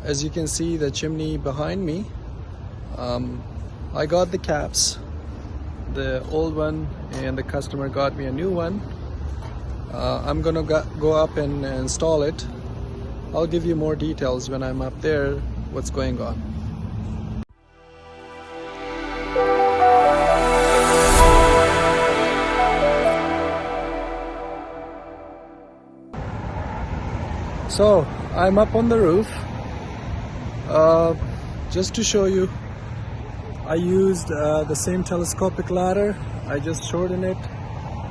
As you can see, the chimney behind me, I got the caps, the old one, and the customer got me a new one. I'm gonna go up and install it. I'll give you more details when I'm up there, what's going on. So I'm up on the roof. Just to show you, I used the same telescopic ladder. I just shortened it.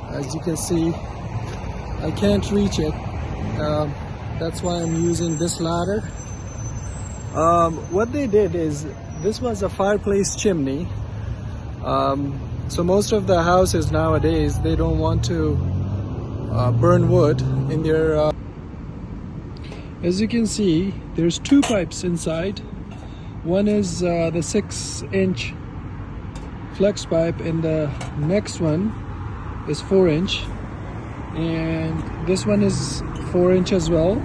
As you can see, I can't reach it. That's why I'm using this ladder. What they did is, this was a fireplace chimney. So most of the houses nowadays, they don't want to burn wood in their as you can see, there's two pipes inside. One is the 6-inch flex pipe, and the next one is 4-inch, and this one is 4-inch as well.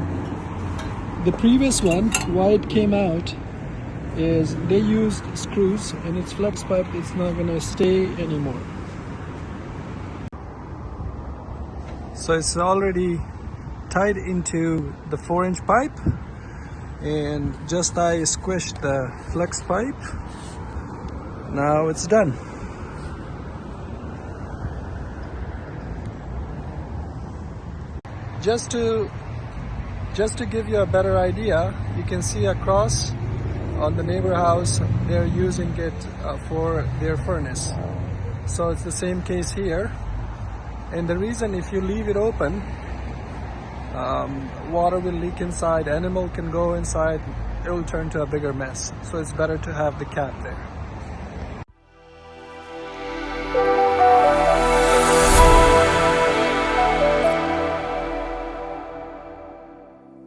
The previous one, why it came out, is they used screws, and its flex pipe is not going to stay anymore. So it's already tied into the 4-inch pipe, and just I squished the flex pipe. Now it's done. Just to give you a better idea, you can see across on the neighbor house, they're using it for their furnace. So it's the same case here. And the reason, if you leave it open, water will leak inside, animal can go inside, it will turn to a bigger mess. So it's better to have the cap there.